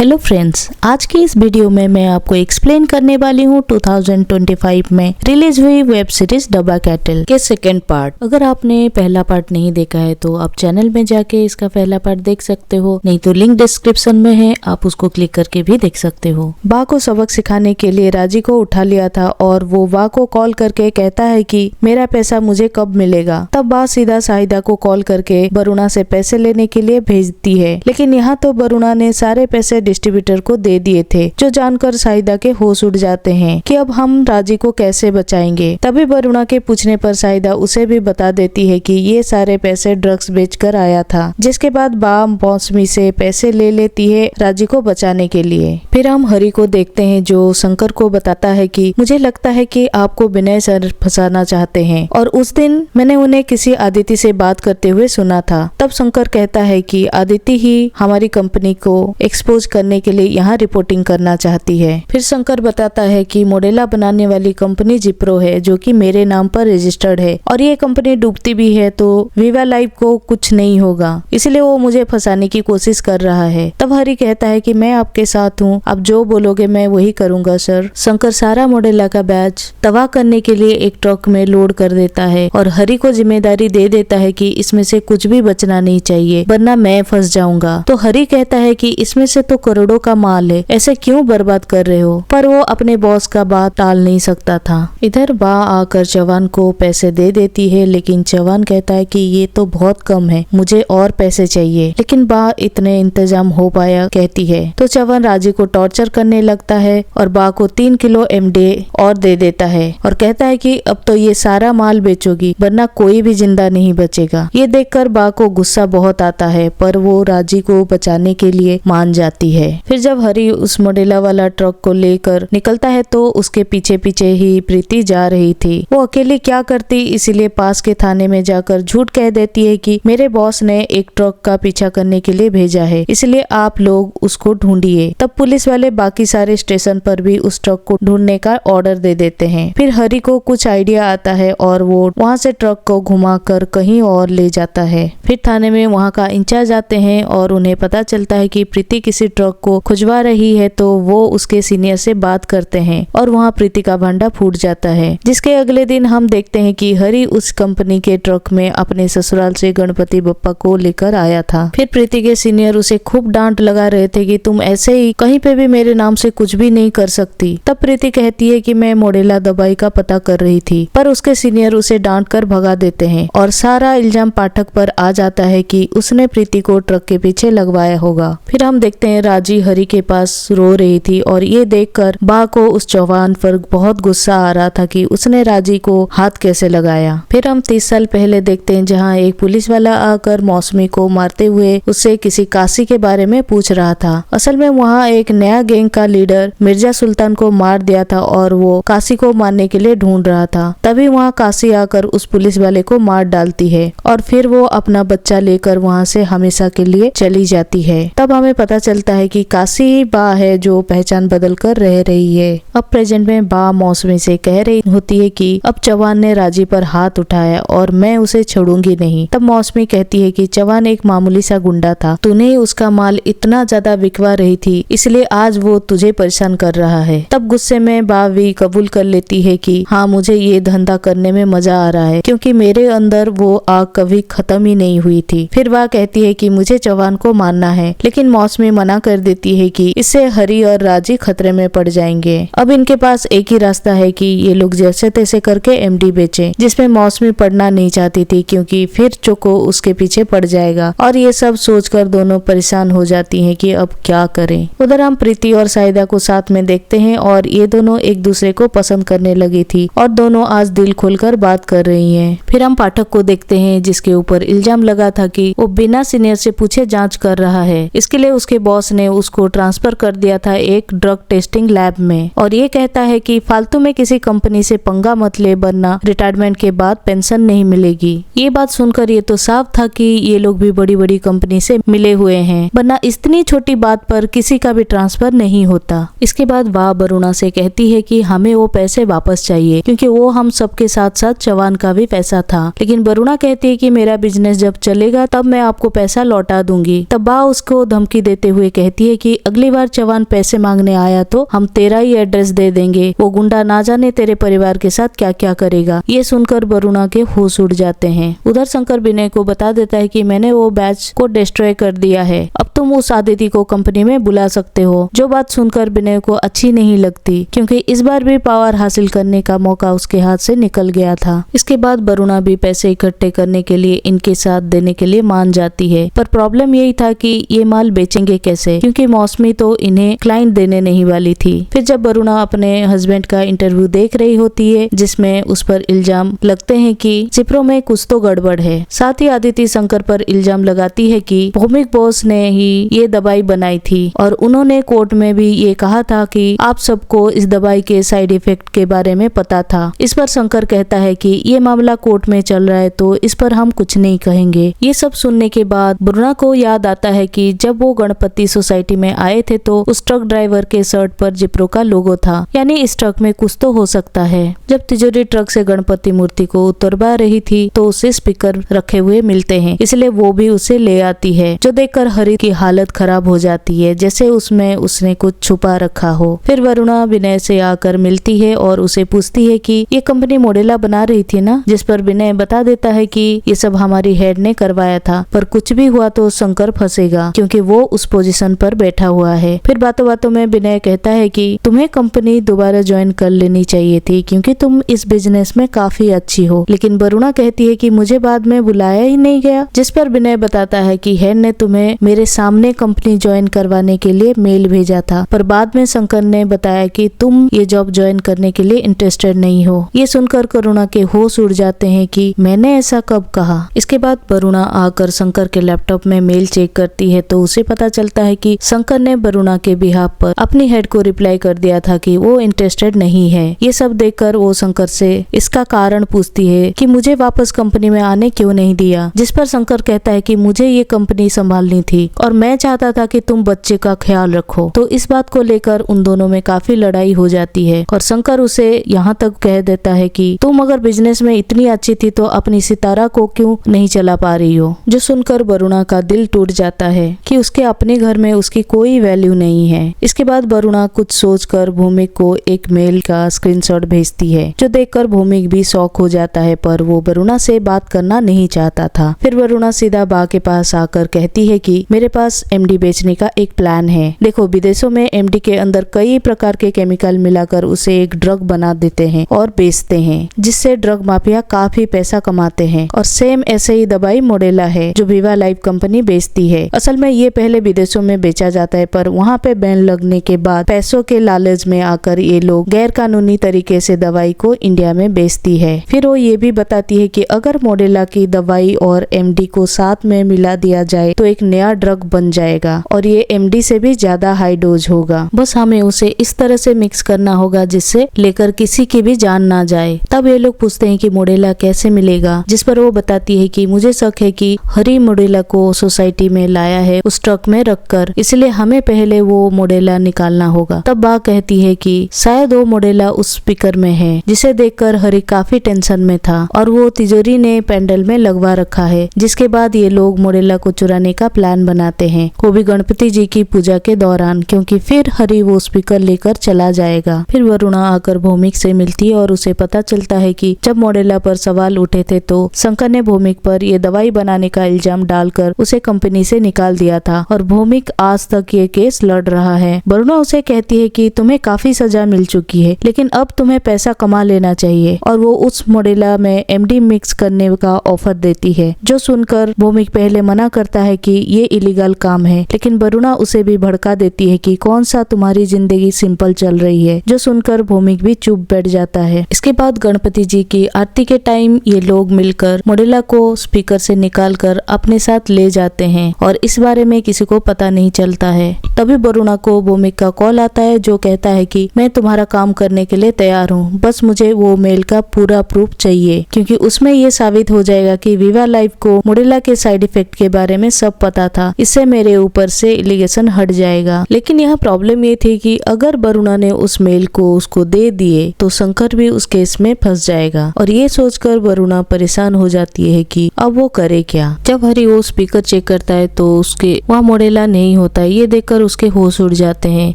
Hello friends, आज की इस वीडियो में मैं आपको एक्सप्लेन करने वाली हूँ 2025 में रिलीज हुई वेब सीरीज डब्बा कैटल के सेकेंड पार्ट। अगर आपने पहला पार्ट नहीं देखा है तो आप चैनल में जाके इसका पहला पार्ट देख सकते हो, नहीं तो लिंक डिस्क्रिप्शन में है, आप उसको क्लिक करके भी देख सकते हो। बा को सबक सिखाने के लिए राजी को उठा लिया था और वो बा को कॉल करके कहता है कि मेरा पैसा मुझे कब मिलेगा। तब बा सीधा शाहिदा को कॉल करके वरुणा से पैसे लेने के लिए भेजती है, लेकिन यहाँ तो वरुणा ने सारे पैसे डिस्ट्रीब्यूटर को दे दिए थे, जो जानकर शाहिदा के होश उड़ जाते हैं कि अब हम राजी को कैसे बचाएंगे। तभी वरुणा के पूछने पर शाहिदा उसे भी बता देती है कि ये सारे पैसे ड्रग्स बेचकर आया था। जिसके बाद बा मौसमी से पैसे ले लेती है राजी को बचाने के लिए। फिर हम हरी को देखते हैं जो शंकर को बताता है कि मुझे लगता है कि आपको विनय सर फंसाना चाहते हैं और उस दिन मैंने उन्हें किसी आदिति से बात करते हुए सुना था। तब शंकर कहता है कि आदिति ही हमारी कंपनी को एक्सपोज करने के लिए यहाँ रिपोर्टिंग करना चाहती है। फिर शंकर बताता है कि मोडेला बनाने वाली कंपनी जिप्रो है, जो कि मेरे नाम पर रजिस्टर्ड है और ये कंपनी डूबती भी है तो विवा लाइफ को कुछ नहीं होगा, इसलिए वो मुझे फंसाने की कोशिश कर रहा है। तब हरी कहता है कि मैं आपके साथ हूँ, आप जो बोलोगे मैं वही करूँगा सर। शंकर सारा मोडेला का बैच तबाह करने के लिए एक ट्रक में लोड कर देता है और हरी को जिम्मेदारी दे देता है कि इसमें से कुछ भी बचना नहीं चाहिए वरना मैं फंस जाऊंगा। तो हरी कहता है कि इसमें से तो करोड़ों का माल है, ऐसे क्यों बर्बाद कर रहे हो, पर वो अपने बॉस का बात टाल नहीं सकता था। इधर बा आकर चौहान को पैसे दे देती है, लेकिन चौहान कहता है कि ये तो बहुत कम है, मुझे और पैसे चाहिए। लेकिन बा इतने इंतजाम हो पाया कहती है तो चौहान राजी को टॉर्चर करने लगता है और बा को 3 किलो एमडे और दे देता है और कहता है कि अब तो ये सारा माल बेचोगी वरना कोई भी जिंदा नहीं बचेगा। ये देखकर बा को गुस्सा बहुत आता है, पर वो राजी को बचाने के लिए मान जाती है। फिर जब हरी उस मोडेला वाला ट्रक को लेकर निकलता है तो उसके पीछे पीछे ही प्रीति जा रही थी। वो अकेले क्या करती, इसीलिए पास के थाने में जाकर झूठ कह देती है कि मेरे बॉस ने एक ट्रक का पीछा करने के लिए भेजा है, इसलिए आप लोग उसको ढूंढिए। तब पुलिस वाले बाकी सारे स्टेशन पर भी उस ट्रक को ढूंढने का ऑर्डर दे देते हैं। फिर हरी को कुछ आइडिया आता है और वो वहाँ से ट्रक को घुमा कर कहीं और ले जाता है। फिर थाने में वहाँ का इंचार्ज आते हैं और उन्हें पता चलता है कि प्रीति किसी ट्रक को खुजवा रही है, तो वो उसके सीनियर से बात करते हैं और वहाँ प्रीति का भांडा फूट जाता है। जिसके अगले दिन हम देखते हैं कि हरी उस कंपनी के ट्रक में अपने ससुराल से गणपति बप्पा को लेकर आया था। फिर प्रीति के सीनियर उसे खूब डांट लगा रहे थे कि तुम ऐसे ही कहीं पे भी मेरे नाम से कुछ भी नहीं कर सकती। तब प्रीति कहती है कि मैं मोडेला दवाई का पता कर रही थी, पर उसके सीनियर उसे डांट कर भगा देते हैं और सारा इल्जाम पाठक पर आ जाता है कि उसने प्रीति को ट्रक के पीछे लगवाया होगा। फिर हम देखते हैं राजी हरी के पास रो रही थी और ये देखकर बा को उस चौहान पर बहुत गुस्सा आ रहा था कि उसने राजी को हाथ कैसे लगाया। फिर हम 30 साल पहले देखते हैं जहाँ एक पुलिस वाला आकर मौसमी को मारते हुए उससे किसी काशी के बारे में पूछ रहा था। असल में वहाँ एक नया गैंग का लीडर मिर्जा सुल्तान को मार दिया था और वो काशी को मारने के लिए ढूंढ रहा था। तभी वहाँ काशी आकर उस पुलिस वाले को मार डालती है और फिर वो अपना बच्चा लेकर वहाँ से हमेशा के लिए चली जाती है। तब हमें पता चलता है कि काशी ही बा है जो पहचान बदल कर रह रही है। अब प्रेजेंट में बा मौसमी से कह रही होती है कि अब चौहान ने राजी पर हाथ उठाया और मैं उसे छोड़ूंगी नहीं। तब मौसमी कहती है कि चौहान एक मामूली सा गुंडा था, तूने उसका माल इतना ज्यादा बिकवा रही थी, इसलिए आज वो तुझे परेशान कर रहा है। तब गुस्से में बा भी कबूल कर लेती है कि हाँ, मुझे ये धंधा करने में मजा आ रहा है, क्योंकि मेरे अंदर वो आग कभी खत्म ही नहीं हुई थी। फिर वह कहती है कि मुझे चौहान को मारना है, लेकिन मौसमी मना कर देती है कि इससे हरी और राजी खतरे में पड़ जाएंगे। अब इनके पास एक ही रास्ता है कि ये लोग जैसे तैसे करके एमडी बेचे, जिसमें मौसमी पढ़ना नहीं चाहती थी क्योंकि फिर चोको उसके पीछे पड़ जाएगा। और ये सब सोचकर दोनों परेशान हो जाती हैं कि अब क्या करें। उधर हम प्रीति और शाहिदा को साथ में देखते हैं और ये दोनों एक दूसरे को पसंद करने लगी थी और दोनों आज दिल खोलकर बात कर रही हैं। फिर हम पाठक को देखते हैं जिसके ऊपर इल्जाम लगा था कि वो बिना सीनियर से पूछे जांच कर रहा है। इसके लिए उसके बॉस ने उसको ट्रांसफर कर दिया था एक ड्रग टेस्टिंग लैब में और ये कहता है कि फालतू में किसी कंपनी से पंगा मत ले वरना रिटायरमेंट के बाद पेंशन नहीं मिलेगी। ये बात सुनकर ये तो साफ था कि ये लोग भी बड़ी बड़ी कंपनी से मिले हुए हैं, वरना इतनी छोटी बात पर किसी का भी ट्रांसफर नहीं होता। इसके बाद वह वरुणा से कहती है कि हमें वो पैसे वापस चाहिए क्योंकि वो हम सबके साथ साथ चौहान का भी पैसा था। लेकिन वरुणा कहती है कि मेरा बिजनेस जब चलेगा तब मैं आपको पैसा लौटा दूंगी। तब बा उसको धमकी देते हुए कहती कहती है कि अगली बार चौहान पैसे मांगने आया तो हम तेरा ही एड्रेस दे देंगे, वो गुंडा ना जाने तेरे परिवार के साथ क्या क्या करेगा। ये सुनकर वरुणा के होश उड़ जाते हैं। उधर शंकर विनय को बता देता है कि मैंने वो बैच को डिस्ट्रॉय कर दिया है, अब तुम उस आदिति को कंपनी में बुला सकते हो। जो बात सुनकर विनय को अच्छी नहीं लगती, क्योंकि इस बार भी पावर हासिल करने का मौका उसके हाथ से निकल गया था। इसके बाद वरुणा भी पैसे इकट्ठे करने के लिए इनके साथ देने के लिए मान जाती है, पर प्रॉब्लम यही था कि ये माल बेचेंगे कैसे, क्योंकि मौसमी तो इन्हें क्लाइंट देने नहीं वाली थी। फिर जब वरुणा अपने हस्बैंड का इंटरव्यू देख रही होती है, जिसमें उस पर इल्जाम लगते हैं कि जिप्रो में कुछ तो गड़बड़ है, साथ ही आदिति शंकर पर इल्जाम लगाती है कि भौमिक बॉस ने ही ये दवाई बनाई थी और उन्होंने कोर्ट में भी ये कहा था कि आप सबको इस दवाई के साइड इफेक्ट के बारे में पता था। इस पर शंकर कहता है कि ये मामला कोर्ट में चल रहा है तो इस पर हम कुछ नहीं कहेंगे। ये सब सुनने के बाद वरुणा को याद आता है कि जब वो गणपति सोसाइटी में आए थे तो उस ट्रक ड्राइवर के शर्ट पर जिप्रो का लोगो था, यानी इस ट्रक में कुछ तो हो सकता है। जब तिजोरी ट्रक से गणपति मूर्ति को उतरवा रही थी तो उसे स्पीकर रखे हुए मिलते हैं, इसलिए वो भी उसे ले आती है, जो देखकर हरि की हालत खराब हो जाती है, जैसे उसमें उसने कुछ छुपा रखा हो। फिर वरुणा विनय से आकर मिलती है और उसे पूछती है कि ये कंपनी मॉडेला बना रही थी ना, जिस पर विनय बता देता है कि ये सब हमारी हेड ने करवाया था, पर कुछ भी हुआ तो शंकर फंसेगा, क्योंकि वो उस पोजीशन पर बैठा हुआ है। फिर बातों बातों में विनय कहता है कि तुम्हें कंपनी दोबारा ज्वाइन कर लेनी चाहिए थी, क्योंकि तुम इस बिजनेस में काफी अच्छी हो। लेकिन वरुणा कहती है कि मुझे बाद में बुलाया ही नहीं गया, जिस पर विनय बताता है कि हेड ने तुम्हें मेरे सामने कंपनी ज्वाइन करवाने के लिए मेल भेजा था, पर बाद में शंकर ने बताया कि तुम ये जॉब ज्वाइन करने के लिए इंटरेस्टेड नहीं हो। ये सुनकर वरुणा के होश उड़ जाते हैं कि मैंने ऐसा कब कहा। इसके बाद वरुणा आकर शंकर के लैपटॉप में मेल चेक करती है तो उसे पता चलता है कि शंकर ने वरुणा के बिहाफ पर अपनी हेड को रिप्लाई कर दिया था कि वो इंटरेस्टेड नहीं है। ये सब देखकर वो शंकर से इसका कारण पूछती है कि मुझे वापस कंपनी में आने क्यों नहीं दिया, जिस पर शंकर कहता है कि मुझे ये कंपनी संभालनी थी और मैं चाहता था कि तुम बच्चे का ख्याल रखो। तो इस बात को लेकर उन दोनों में काफी लड़ाई हो जाती है और शंकर उसे यहाँ तक कह देता है कि तुम अगर बिजनेस में इतनी अच्छी थी तो अपनी सितारा को क्यों नहीं चला पा रही हो। जो सुनकर वरुणा का दिल टूट जाता है कि उसके अपने घर में उसकी कोई वैल्यू नहीं है। इसके बाद वरुणा कुछ सोचकर भौमिक को एक मेल का स्क्रीनशॉट भेजती है, जो देखकर भौमिक भी शॉक हो जाता है, पर वो वरुणा से बात करना नहीं चाहता था। फिर वरुणा सीधा बा के पास आकर कहती है कि मेरे पास एमडी बेचने का एक प्लान है। देखो, विदेशों में एमडी के अंदर कई प्रकार के केमिकल मिलाकर उसे एक ड्रग बना देते हैं और बेचते हैं, जिससे ड्रग माफिया काफी पैसा कमाते हैं। और सेम ऐसे ही दवाई मॉडेला है जो विवा लाइफ कंपनी बेचती है। असल में ये पहले विदेशों में बेचा जाता है, पर वहाँ पे बैन लगने के बाद पैसों के लालच में आकर ये लोग गैर कानूनी तरीके से दवाई को इंडिया में बेचती है। फिर वो ये भी बताती है कि अगर मॉडेला की दवाई और एमडी को साथ में मिला दिया जाए तो एक नया ड्रग बन जाएगा और ये एमडी से भी ज्यादा हाई डोज होगा। बस हमें उसे इस तरह से मिक्स करना होगा जिससे लेकर किसी की भी जान ना जाए। तब ये लोग पूछते हैं कि मॉडेला कैसे मिलेगा, जिस पर वो बताती है कि मुझे शक है कि हरी मॉडेला को सोसाइटी में लाया है उस ट्रक में रखकर, इसलिए हमें पहले वो मॉडेला निकालना होगा। तब बा कहती है कि शायद वो मॉडेला उस स्पीकर में है, जिसे देखकर हरी काफी टेंशन में था और वो तिजोरी ने पैंडल में लगवा रखा है। जिसके बाद ये लोग मॉडेला को चुराने का प्लान बनाते हैं, वो भी गणपति जी की पूजा के दौरान, क्योंकि फिर हरी वो स्पीकर लेकर चला जाएगा। फिर वरुणा आकर भौमिक से मिलती है और उसे पता चलता है कि जब मॉडेला पर सवाल उठे थे तो शंकर ने भौमिक पर ये दवाई बनाने का इल्जाम डालकर उसे कंपनी से निकाल दिया था और भौमिक आज तक ये केस लड़ रहा है। वरुणा उसे कहती है कि तुम्हें काफी सजा मिल चुकी है, लेकिन अब तुम्हें पैसा कमा लेना चाहिए, और वो उस मॉडेला में एमडी मिक्स करने का ऑफर देती है। जो सुनकर भौमिक पहले मना करता है कि ये इलीगल काम है, लेकिन वरुणा उसे भी भड़का देती है कि कौन सा तुम्हारी जिंदगी सिंपल चल रही है। जो सुनकर भौमिक भी चुप बैठ जाता है। इसके बाद गणपति जी की आरती के टाइम ये लोग मिलकर मॉडेला को स्पीकर से निकालकर अपने साथ ले जाते हैं और इस बारे में किसी को पता नहीं चलता है। तभी वरुणा को भौमिक का कॉल आता है, जो कहता है कि मैं तुम्हारा काम करने के लिए तैयार हूँ, बस मुझे वो मेल का पूरा प्रूफ चाहिए, क्योंकि उसमें ये साबित हो जाएगा कि विवा लाइफ को मॉडेला के साइड इफेक्ट के बारे में सब पता था। इससे मेरे ऊपर से एलिगेशन हट जाएगा। लेकिन यहाँ प्रॉब्लम ये थी कि अगर वरुणा ने उस मेल को उसको दे दिए तो शंकर भी उस केस में फंस जाएगा, और ये सोचकर वरुणा परेशान हो जाती है कि अब वो करे क्या। जब हरी वो स्पीकर चेक करता है तो उसके वहाँ मॉडेला नहीं होता है। ये देखकर उसके होश उड़ जाते हैं।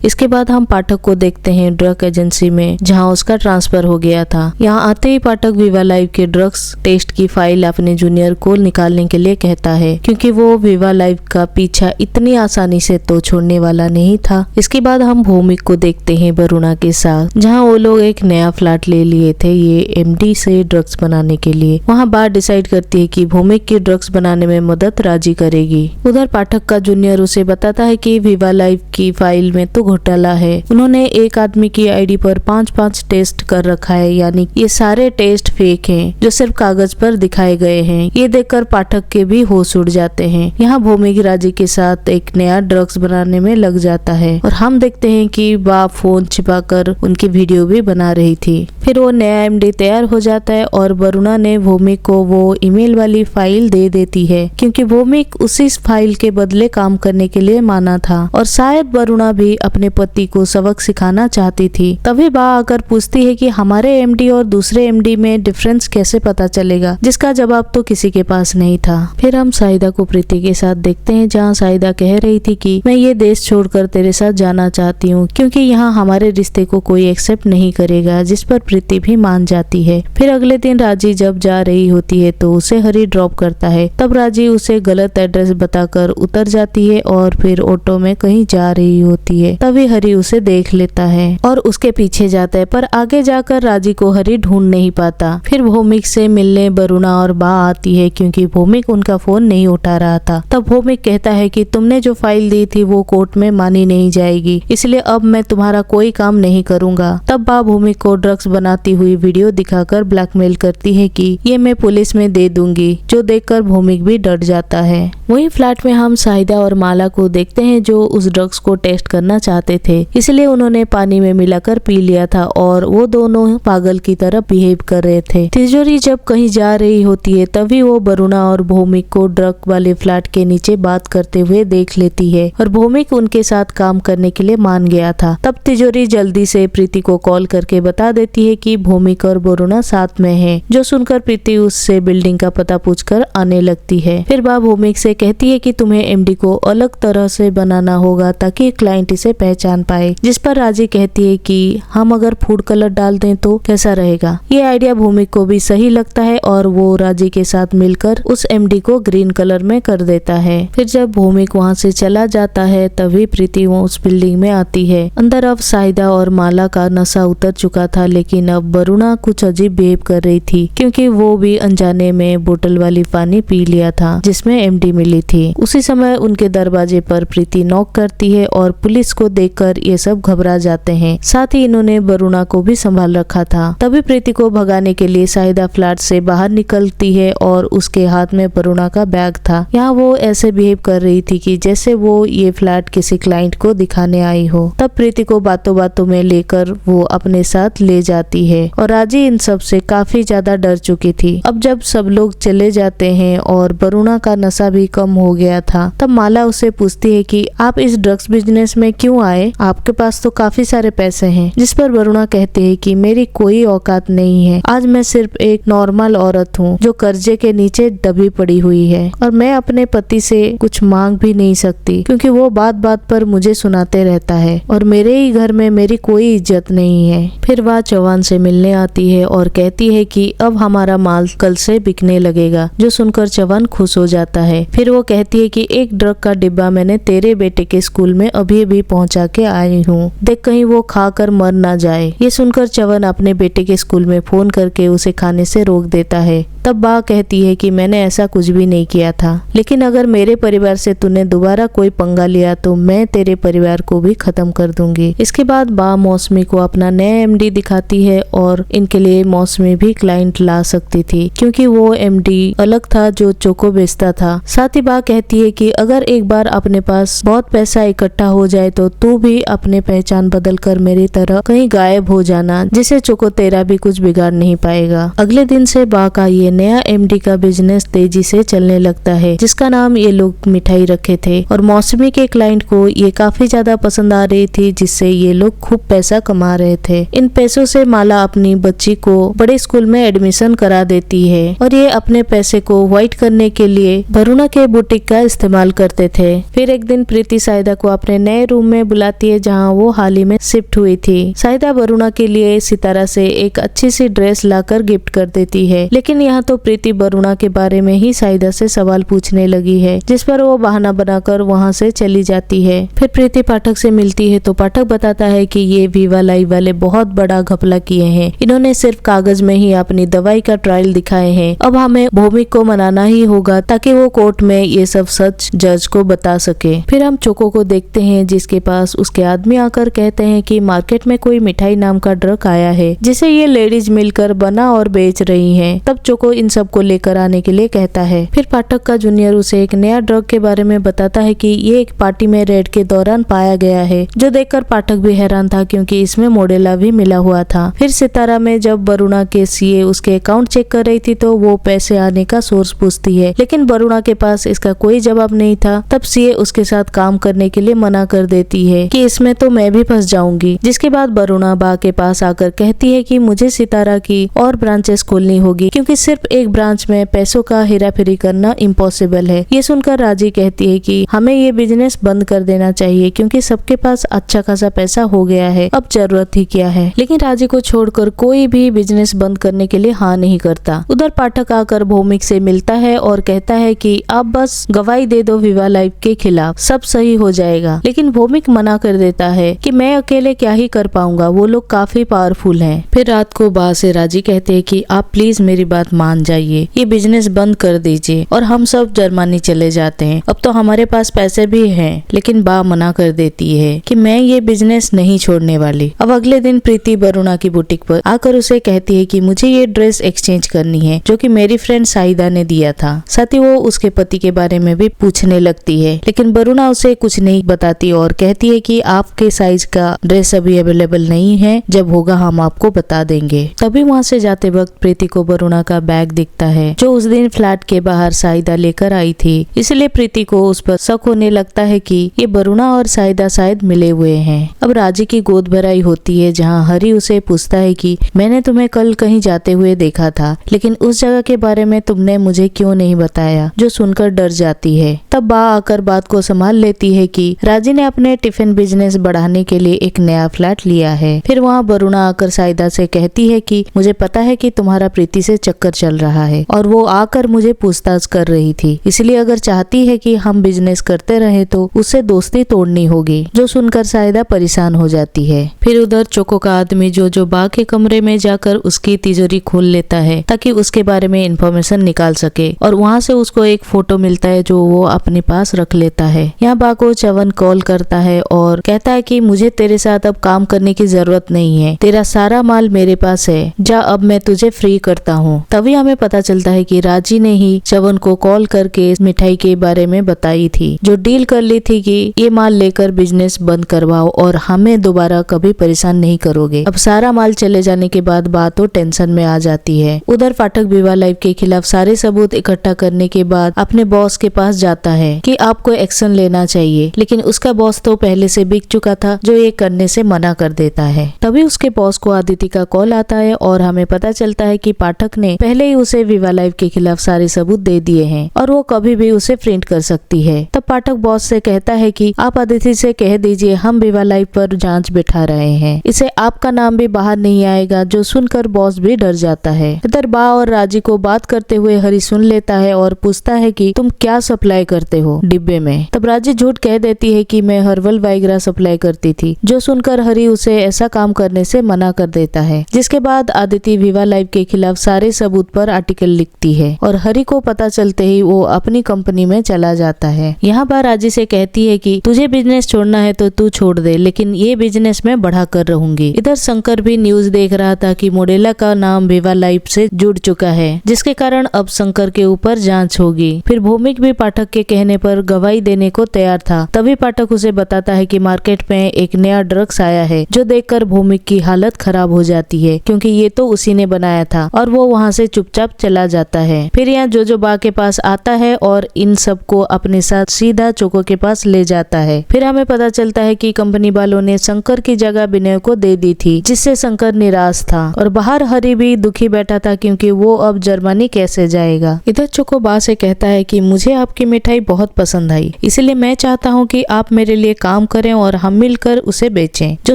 इसके बाद हम पाठक को देखते हैं ड्रग एजेंसी में, जहाँ उसका ट्रांसफर हो गया था। यहाँ आते ही पाठक विवा लाइफ के ड्रग्स टेस्ट की फाइल अपने जूनियर को निकालने के लिए कहता है, क्योंकि वो विवा लाइफ का पीछा इतनी आसानी से तो छोड़ने वाला नहीं था। इसके बाद हम भौमिक को देखते हैं वरुणा के साथ, जहाँ वो लोग एक नया फ्लैट ले लिए थे ये एमडी से ड्रग्स बनाने के लिए। वहाँ बात डिसाइड करती है कि भौमिक की ड्रग्स बनाने में मदद राजी करेगी। उधर पाठक का जूनियर उसे बताता है कि विवा लाइफ की फाइल में तो घोटाला है। उन्होंने एक आदमी की आईडी पर 5-5 टेस्ट कर रखा है, यानी ये सारे टेस्ट फेक हैं, जो सिर्फ कागज पर दिखाए गए हैं। ये देखकर पाठक के भी होश उड़ जाते हैं। यहाँ भौमिक राजी के साथ एक नया ड्रग्स बनाने में लग जाता है और हम देखते हैं कि बाप फोन छिपाकर उनकी वीडियो भी बना रही थी। फिर वो नया एमडी तैयार हो जाता है और वरुणा ने भौमिक को वो ईमेल वाली फाइल दे देती है, क्योंकि भौमिक उसी फाइल के बदले काम करने के लिए माना था और शायद वरुणा भी अपने पति को सबक सिखाना चाहती थी। तभी बा आकर पूछती है कि हमारे एमडी और दूसरे एमडी में डिफरेंस कैसे पता चलेगा, जिसका जवाब तो किसी के पास नहीं था। फिर हम साहिदा को प्रीति के साथ देखते हैं, जहाँ साहिदा कह रही थी कि मैं ये देश छोड़कर तेरे साथ जाना चाहती हूँ, क्योंकि यहाँ हमारे रिश्ते को कोई एक्सेप्ट नहीं करेगा, जिस पर प्रीति भी मान जाती है। फिर अगले दिन राजी जब जा रही होती है तो उसे हरी ड्रॉप करता है। तब राजी उसे गलत एड्रेस बताकर उतर जाती है और फिर ऑटो में कहीं जा रही होती है। तभी हरी उसे देख लेता है और उसके पीछे जाता है, पर आगे जाकर राजी को हरी ढूंढ नहीं पाता। फिर भौमिक से मिलने वरुणा और बा आती है, क्योंकि भौमिक उनका फोन नहीं उठा रहा था। तब भौमिक कहता है कि तुमने जो फाइल दी थी वो कोर्ट में मानी नहीं जाएगी, इसलिए अब मैं तुम्हारा कोई काम नहीं करूंगा। तब बा भौमिक को ड्रग्स बनाती हुई वीडियो दिखाकर ब्लैकमेल करती है कि ये मैं पुलिस में दे दूंगी, जो देखकर भौमिक भी डर जाता है। वहीं फ्लैट में हम साहिदा और माला को देखते हैं, जो उस ड्रग्स को टेस्ट करना चाहते थे, इसलिए उन्होंने पानी में मिलाकर पी लिया था और वो दोनों पागल की तरह बिहेव कर रहे थे। तिजोरी जब कहीं जा रही होती है तभी वो वरुणा और भौमिक को ड्रग वाले फ्लैट के नीचे बात करते हुए देख लेती है और भौमिक उनके साथ काम करने के लिए मान गया था। तब तिजोरी जल्दी से प्रीति को कॉल करके बता देती है कि भौमिक और वरुणा साथ में है, जो सुनकर प्रीति उससे बिल्डिंग का पता पूछकर आने लगती है। फिर बा भौमिक से कहती है कि तुम्हें एमडी को अलग तरह से बनाना होगा ताकि क्लाइंट इसे पहचान पाए, जिस पर राजी कहती है कि हम अगर फूड कलर डाल दें तो कैसा रहेगा। ये आइडिया भौमिक को भी सही लगता है और वो राजी के साथ मिलकर उस एमडी को ग्रीन कलर में कर देता है। फिर जब भौमिक वहाँ से चला जाता है तभी प्रीति वो उस बिल्डिंग में आती है। अंदर अब साहिदा और माला का नशा उतर चुका था, लेकिन अब वरुणा कुछ अजीब बिहेव कर रही थी, क्योंकि वो भी अनजाने में बोतल वाली पानी पी लिया था जिसमें एमडी मिली थी। उसी समय उनके दरवाजे पर प्रीति नॉक करती है और पुलिस को देखकर ये सब घबरा जाते हैं। साथ ही इन्होंने वरुणा को भी संभाल रखा था। तभी प्रीति को भगाने के लिए साहिदा फ्लैट से बाहर निकलती है और उसके हाथ में वरुणा का बैग था। यहाँ वो ऐसे बिहेव कर रही थी कि जैसे वो ये फ्लैट किसी क्लाइंट को दिखाने आई हो। तब प्रीति को बातों बातों में लेकर वो अपने साथ ले जाती है और राजी इन सब से काफी ज्यादा डर चुकी थी। अब जब सब लोग चले जाते हैं और वरुणा का नशा भी कम हो गया था, तब माला उसे पूछती है कि आप इस ड्रग्स बिजनेस में क्यों आए, आपके पास तो काफी सारे पैसे हैं। जिस पर वरुणा कहती है कि मेरी कोई औकात नहीं है, आज मैं सिर्फ एक नॉर्मल औरत हूँ जो कर्जे के नीचे दबी पड़ी हुई है और मैं अपने पति से कुछ मांग भी नहीं सकती, क्योंकि वो बात बात पर मुझे सुनाते रहता है और मेरे ही घर में मेरी कोई इज्जत नहीं है। फिर वह चौहान से मिलने आती है और कहती है कि अब हमारा माल कल से बिकने लगेगा, जो सुनकर चौहान खुश हो जाता है। फिर वो कहती है कि एक ड्रग का डिब्बा मैंने तेरे बेटे के स्कूल में अभी भी पहुंचा के आई हूँ, देख कहीं वो खाकर मर ना जाए। ये सुनकर चौहान अपने बेटे के स्कूल में फोन करके उसे खाने से रोक देता है। तब बा कहती है कि मैंने ऐसा कुछ भी नहीं किया था, लेकिन अगर मेरे परिवार से तूने दोबारा कोई पंगा लिया तो मैं तेरे परिवार को भी खत्म कर दूंगी। इसके बाद बा मौसमी को अपना नया एमडी दिखाती है और इनके लिए मौसमी भी क्लाइंट ला सकती थी, क्योंकि वो एमडी अलग था जो चोको बेचता था। साथ ही बा कहती है कि अगर एक बार अपने पास बहुत पैसा इकट्ठा हो जाए तो तू भी अपने पहचान बदल कर मेरी तरह कहीं गायब हो जाना, जिससे चोको तेरा भी कुछ बिगाड़ नहीं पाएगा। अगले दिन से बा का ये नया एमडी का बिजनेस तेजी से चलने लगता है, जिसका नाम ये लोग मिठाई रखे थे और मौसमी के क्लाइंट को ये काफी ज्यादा पसंद आ रही थी, जिससे ये लोग खूब पैसा कमा रहे थे। इन पैसों से माला अपनी बच्ची को बड़े स्कूल में एडमिशन करा देती है और ये अपने पैसे को व्हाइट करने के लिए वरुणा के बुटीक का इस्तेमाल करते थे। फिर एक दिन प्रीति साहिदा को अपने नए रूम में बुलाती है, जहाँ वो हाल ही में शिफ्ट हुई थी। साहिदा वरुणा के लिए सितारा से एक अच्छी सी ड्रेस लाकर गिफ्ट कर देती है, लेकिन यहाँ तो प्रीति वरुणा के बारे में ही साहिदा से सवाल पूछने लगी है, जिस पर वो बहाना बनाकर वहाँ से चली जाती है। फिर प्रीति पाठक से मिलती है तो पाठक बताता है कि ये वीवा लाइव वाले बहुत बड़ा घपला किए हैं। इन्होंने सिर्फ कागज में ही अपनी दवाई का ट्रायल दिखाए हैं। अब हमें भौमिक को मनाना ही होगा ताकि वो कोर्ट में ये सब सच जज को बता सके। फिर हम चोको को देखते हैं, जिसके पास उसके आदमी आकर कहते हैं कि मार्केट में कोई मिठाई नाम का ड्रग आया है, जिसे ये लेडीज मिलकर बना और बेच रही हैं। तब चोको इन सब को लेकर आने के लिए कहता है। फिर पाठक का जूनियर उसे एक नया ड्रग के बारे में बताता है कि ये एक पार्टी में रेड के दौरान पाया गया है, जो देखकर पाठक भी हैरान था क्योंकि इसमें मोडेला भी मिला हुआ था। फिर सितारा में जब वरुणा के सीए उसके अकाउंट चेक कर रही थी तो वो पैसे आने का सोर्स पूछती है, लेकिन वरुणा के पास इसका कोई जवाब नहीं था। तब सीए उसके साथ काम करने के लिए मना कर देती है कि इसमें तो मैं भी फंस जाऊंगी। जिसके बाद वरुणा बा के पास आकर कहती है कि मुझे सितारा की और ब्रांचेस खोलनी होगी, क्योंकि सिर्फ एक ब्रांच में पैसों का हेराफेरी करना इम्पॉसिबल है। ये सुनकर राजी कहती है कि हमें ये बिजनेस बंद कर देना चाहिए, क्योंकि सबके पास अच्छा खासा पैसा हो गया है, अब जरूरत ही क्या है। लेकिन राजी को छोड़कर कोई भी बिजनेस बंद करने के लिए हाँ नहीं करता। उधर पाठक आकर भौमिक से मिलता है और कहता है कि आप बस गवाही दे दो वीवा लाइव के खिलाफ, सब सही हो जाएगा। लेकिन भौमिक मना कर देता है कि मैं अकेले क्या ही कर पाऊंगा, वो लोग काफी पावरफुल हैं। फिर रात को बा से राजी कहते हैं कि आप प्लीज मेरी बात मान जाइए, ये बिजनेस बंद कर दीजिए और हम सब जर्मनी चले जाते हैं, अब तो हमारे पास पैसे भी हैं। लेकिन बा मना कर देती है कि मैं ये बिजनेस नहीं छोड़ने वाली। अब अगले दिन प्रीति वरुणा की बुटीक पर आकर उसे कहती है कि मुझे ये ड्रेस एक्सचेंज करनी है, जो कि मेरी फ्रेंड साहिदा ने दिया था। साथ ही वो उसके पति के बारे में भी पूछने लगती है, लेकिन वरुणा उसे कुछ नहीं बताती और कहती है कि आपके साइज का ड्रेस अभी अवेलेबल नहीं है, जब होगा हम आपको बता देंगे। तभी वहाँ से जाते वक्त प्रीति को वरुणा का बैग दिखता है, जो उस दिन फ्लैट के बाहर साहिदा लेकर आई थी। इसलिए प्रीति को उस पर शक होने लगता है कि ये वरुणा और साहिदा शायद मिले हुए हैं। अब राजी की गोद भराई होती है, जहाँ हरी उसे पूछता है कि मैंने तुम्हें कल कहीं जाते हुए देखा था, लेकिन उस जगह के बारे में तुमने मुझे क्यों नहीं बताया, जो सुनकर डर जाती है। तब बा आकर बात को संभाल लेती है कि राजी ने अपने टिफिन बिजनेस बढ़ाने के लिए एक नया फ्लैट लिया है। फिर वहाँ वरुणा आकर साहिदा से कहती है कि मुझे पता है कि तुम्हारा प्रीति से चक्कर चल रहा है और वो आकर मुझे पूछताछ कर रही थी, इसलिए अगर चाहती है कि हम बिजनेस करते रहे तो उससे दोस्ती तोड़नी होगी। जो सुनकर साहिदा परेशान हो जाती है। फिर उधर चोको का आदमी जो बा के कमरे में जाकर उसकी तिजोरी खोल लेता है ताकि उसके बारे में इंफॉर्मेशन निकाल सके, और वहाँ से उसको एक फोटो मिलता है जो वो अपने पास रख लेता है। यहाँ बा को चवन कॉल करता है और कहता है कि मुझे तेरे साथ अब काम करने की जरूरत नहीं है, तेरा सारा माल मेरे पास है, जा अब मैं तुझे फ्री करता हूँ। तभी हमें पता चलता है कि राजी ने ही चवन को कॉल करके मिठाई के बारे में बताई थी, जो डील कर ली थी कि ये माल लेकर बिजनेस बंद करवाओ और हमें दोबारा कभी परेशान नहीं करोगे। अब सारा माल चले जाने के बाद बात तो टेंशन में आ जाती है। उधर पाठक वीवा लाइव के खिलाफ सारे सबूत इकट्ठा करने के बाद अपने बॉस के पास जाता है कि आपको एक्शन लेना चाहिए, लेकिन उसका बॉस तो पहले से बिक चुका था, जो ये करने से मना कर देता है। तभी उसके बॉस को आदिति का कॉल आता है और हमें पता चलता है कि पाठक ने पहले ही उसे वीवा लाइव के खिलाफ सारे सबूत दे दिए हैं और वो कभी भी उसे प्रिंट कर सकती है। तब पाठक बॉस से कहता है कि आप आदिति से कह दीजिए हम वीवा लाइव पर जांच बिठा रहे हैं, इसे आपका नाम भी बाहर नहीं आएगा। जो सुनकर बॉस भी डर जाता है। इधर बा और राजी को बात करते हुए हरी सुन लेता है और पूछता है कि तुम क्या सप्लाई करते हो डिब्बे में। तब राजी झूठ कह देती है कि मैं हर्बल वाइग्रा सप्लाई करती थी। जो सुनकर हरी उसे ऐसा काम करने से मना कर देता है, जिसके बाद आदिति वीवा लाइव के खिलाफ सारे सबूत पर आर्टिकल लिखती है और हरी को पता चलते ही वो अपनी कंपनी में चला जाता है। यहाँ पर राजी से कहती है कि तुझे बिजनेस छोड़ना है तो तू छोड़ दे, लेकिन ये बिजनेस मैं बढ़ा कर रहूंगी। इधर शंकर भी न्यूज देख रहा था कि मोडेला का नाम वीवा लाइव से जुड़ चुका है, जिसके कारण अब शंकर के ऊपर जांच होगी। फिर भौमिक भी पाठक के कहने पर गवाही देने को तैयार था। तभी पाठक उसे बताता है कि मार्केट में एक नया ड्रग्स आया है, जो देखकर भौमिक की हालत खराब हो जाती है, क्योंकि ये तो उसी ने बनाया था और वो वहाँ से चुपचाप चला जाता है। फिर यहाँ जोजो बा के पास आता है और इन सबको अपने साथ सीधा चोको के पास ले जाता है। फिर हमें पता चलता है कि कंपनी वालों ने शंकर की जगह विनय को दे दी थी, जिससे शंकर निराश था और बाहर हरी भी दुखी बैठा था क्योंकि वो अब जर्मनी कैसे जाएगा। इधर चोको बा से कहता है कि मुझे आपकी मिठाई बहुत पसंद आई, इसलिए मैं चाहता हूँ कि आप मेरे लिए काम करें और हम मिलकर उसे बेचें। जो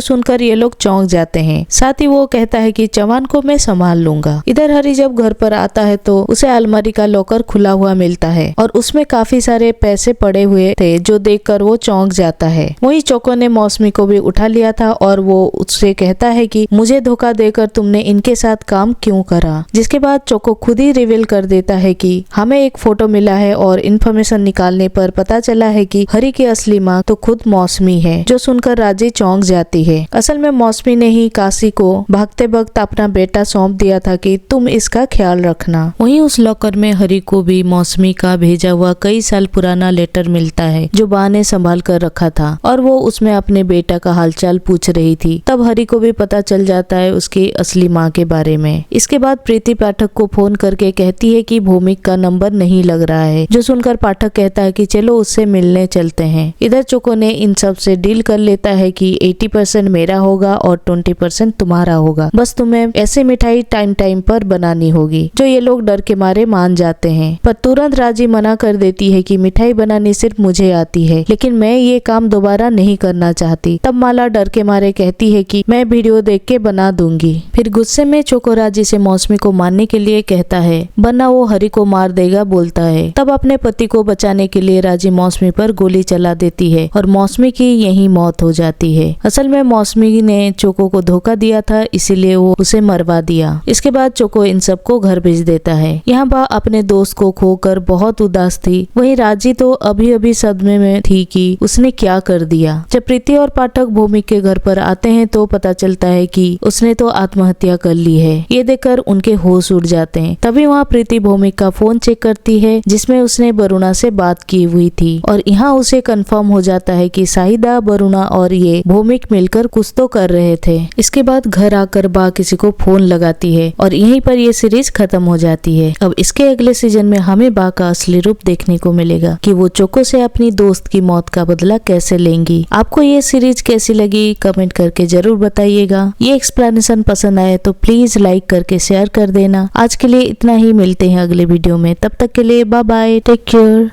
सुनकर ये लोग चौंक जाते हैं। साथ ही वो कहता है कि चवान को मैं संभाल लूंगा। इधर हरी जब घर पर आता है तो उसे अलमारी का लॉकर खुला हुआ मिलता है और उसमें काफी सारे पैसे पड़े हुए थे, जो देखकर वो चौंक जाता है। वहीं चोको ने मौसमी को भी उठा लिया था और वो उससे कहता है कि मुझे धोखा देकर तुमने इनके साथ काम क्यों करा। जिसके बाद चोको खुद ही रिवील कर देता है कि हमें एक फोटो मिला है और इन्फॉर्मेशन निकालने पर पता चला है कि हरी की असली माँ तो खुद मौसमी है। जो सुनकर राजी चौंक जाती है। असल में मौसमी ने ही काशी को भागते वक्त अपना बेटा सौंप दिया था कि तुम इसका ख्याल रखना। वहीं उस लॉकर में हरी को भी मौसमी का भेजा हुआ कई साल पुराना लेटर मिलता है, जो बा ने संभाल कर रखा था और वो उसमें अपने बेटा का हालचाल पूछ रही थी। तब हरी को भी पता चल जाता है उसकी असली माँ के बारे में। इसके बाद प्रीति पाठक को फोन करके कहती है कि भौमिक का नंबर नहीं लग रहा है, जो सुनकर पाठक कहता है कि चलो उससे मिलने चलते हैं। इधर चोको ने इन सब से डील कर लेता है कि 80% मेरा होगा और 20% तुम्हारा होगा, बस तुम्हें ऐसे मिठाई टाइम टाइम पर बनानी होगी। जो ये लोग डर के मारे मान जाते हैं, पर तुरंत राजी मना कर देती है कि मिठाई बनानी सिर्फ मुझे आती है, लेकिन मैं ये काम दोबारा नहीं करना चाहती। तब माला डर के मारे कहती है कि मैं वीडियो देख के बना दूंगी। फिर गुस्से में चोको राजी से मौसमी को मारने के लिए कहता है, वरना वो हरी को मार देगा बोलता है। तब अपने पति को बचाने के लिए राजी मौसमी पर गोली चला देती है और मौसमी की यही मौत हो जाती है। असल में मौसमी ने चोको को धोखा दिया था, इसीलिए वो उसे मरवा दिया। इसके बाद चोको इन सबको घर भेज देता है। यहाँ बा अपने दोस्त को खोकर बहुत उदास थी। वहीं राजी तो अभी अभी सदमे में थी कि उसने क्या कर दिया। जब प्रीति और पाठक भौमिक के घर पर आते हैं तो पता चलता है कि उसने तो आत्महत्या कर ली है। ये देखकर उनके होश उड़ जाते हैं। तभी वहाँ प्रीति भौमिक का फोन चेक करती है, जिसमें उसने वरुणा से बात की हुई थी और यहाँ उसे कंफर्म हो जाता है कि शाहिदा, वरुणा और ये भौमिक मिलकर कुछ तो कर रहे थे। इसके बाद घर आकर बा किसी को फोन लगाती है और यहीं पर ये सीरीज खत्म हो जाती है। अब इसके अगले सीजन में हमें बा का असली रूप देखने को मिलेगा कि वो चोको से अपनी दोस्त की मौत का बदला कैसे लेंगी। आपको ये सीरीज कैसी लगी कमेंट करके जरूर बताइएगा। ये एक्सप्लेनेशन पसंद आए तो प्लीज लाइक करके शेयर कर देना। आज के लिए इतना ही, मिलते हैं अगले वीडियो में। तब तक के लिए बाय बाय, टेक केयर।